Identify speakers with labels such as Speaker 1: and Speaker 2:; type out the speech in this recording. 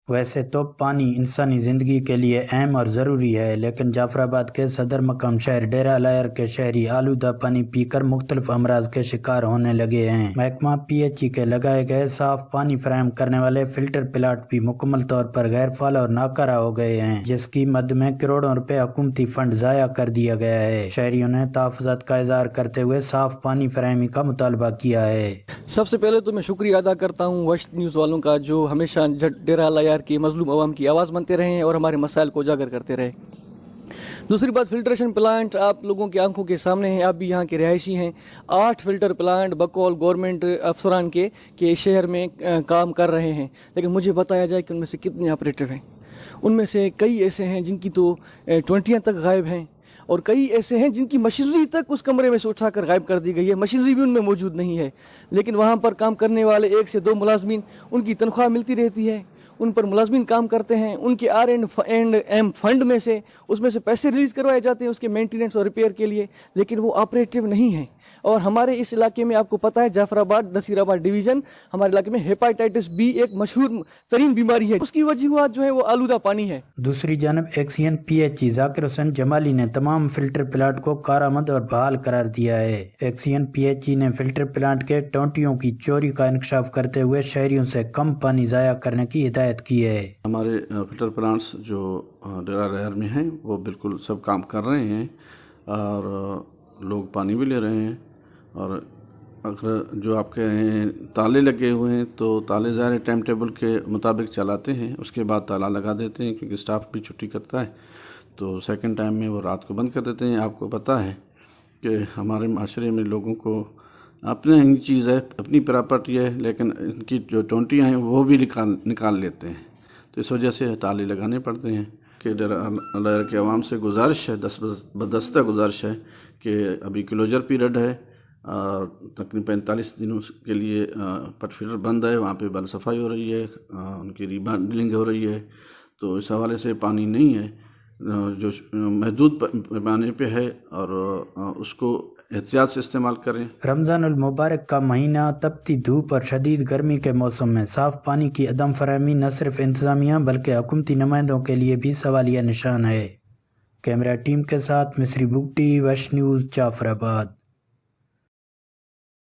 Speaker 1: ویسے تو پانی انسانی زندگی کے لیے اہم اور ضروری ہے، لیکن جعفر آباد کے صدر مقام شہر ڈیرہ الائر کے شہری آلودہ پانی پی کر مختلف امراض کے شکار ہونے لگے ہیں۔ محکمہ پی ایچ ای کے لگائے گئے صاف پانی فراہم کرنے والے فلٹر پلانٹ بھی مکمل طور پر غیر فعال اور ناکارہ ہو گئے ہیں، جس کی مد میں کروڑوں روپے حکومتی فنڈ ضائع کر دیا گیا ہے۔ شہریوں نے تحفظات کا اظہار کرتے ہوئے صاف پانی فراہمی کا مطالبہ کیا ہے۔
Speaker 2: سب سے پہلے تو میں شکریہ ادا کرتا ہوں وشت نیوز والوں کا، جو ہمیشہ ڈیرہ الائر کی مظلوم عوام کی آواز بنتے رہے ہیں اور ہمارے مسائل کو اجاگر کرتے رہے۔ دوسری بات، فلٹریشن پلانٹ آپ لوگوں کی آنکھوں کے سامنے ہیں، آپ بھی یہاں کے رہائشی ہیں۔ 8 فلٹر پلانٹ بقول گورنمنٹ افسران کے شہر میں کام کر رہے ہیں، لیکن مجھے بتایا جائے کہ ان میں سے کتنے آپریٹر ہیں۔ ان میں سے کئی ایسے ہیں جن کی تو 20 تک غائب ہیں، اور کئی ایسے ہیں جن کی مشینری تک اس کمرے میں سے اٹھا کر غائب کر دی گئی ہے، مشینری بھی ان میں موجود نہیں ہے، لیکن وہاں پر کام کرنے والے 1 سے 2 ملازمین، ان کی تنخواہ ملتی رہتی ہے، ان پر ملازمین کام کرتے ہیں، ان کے R&M فنڈ میں سے اس میں سے پیسے ریلیز کروائے جاتے ہیں اس کے مینٹیننس اور ریپیئر کے لیے، لیکن وہ آپریٹو نہیں ہیں۔ اور ہمارے اس علاقے میں آپ کو پتہ ہے جعفر آباد نصیر آباد ڈویژن، ہمارے علاقے میں ہیپاٹائٹس بی ایک مشہور ترین بیماری ہے، اس کی وجوہات جو ہے وہ آلودہ پانی ہے۔
Speaker 1: دوسری جانب ایکسین پی ایچ ای ذاکر حسین جمالی نے تمام فلٹر پلانٹ کو کارآمد اور بحال قرار دیا ہے۔ ایکسین پی ایچ ای نے فلٹر پلانٹ کے ٹونٹیوں کی چوری کا انکشاف کرتے ہوئے شہریوں سے کم پانی ضائع کرنے کی ہدایت کی ہے۔
Speaker 3: ہمارے فلٹر پلانٹس جو ڈیرہ الائر میں ہیں وہ بالکل سب کام کر رہے ہیں اور لوگ پانی بھی لے رہے ہیں، اور اگر جو آپ کہہ رہے ہیں تالے لگے ہوئے ہیں تو تالے ظاہر ٹائم ٹیبل کے مطابق چلاتے ہیں، اس کے بعد تالا لگا دیتے ہیں کیونکہ اسٹاف بھی چھٹی کرتا ہے، تو سیکنڈ ٹائم میں وہ رات کو بند کر دیتے ہیں۔ آپ کو پتہ ہے کہ ہمارے معاشرے میں لوگوں کو اپنے ہی چیز ہے، اپنی پراپرٹی ہے، لیکن ان کی جو ٹونٹیاں ہیں وہ بھی نکال لیتے ہیں، تو اس وجہ سے تالے لگانے پڑتے ہیں۔ کہ ڈیرہ الائر کے عوام سے گزارش ہے، بدستہ گزارش ہے کہ ابھی کلوجر پیریڈ ہے اور تقریباً 45 دنوں کے لیے پٹ فلٹر بند ہے، وہاں پہ بال صفائی ہو رہی ہے، ان کی ریبانڈلنگ ہو رہی ہے، تو اس حوالے سے پانی نہیں ہے جو محدود پیمانے پہ ہے، اور اس کو احتیاط سے استعمال کریں۔
Speaker 1: رمضان المبارک کا مہینہ، تپتی دھوپ اور شدید گرمی کے موسم میں صاف پانی کی عدم فراہمی نہ صرف انتظامیہ بلکہ حکومتی نمائندوں کے لیے بھی سوالیہ نشان ہے۔ کیمرہ ٹیم کے ساتھ مصری بگٹی، وش نیوز، جعفر آباد۔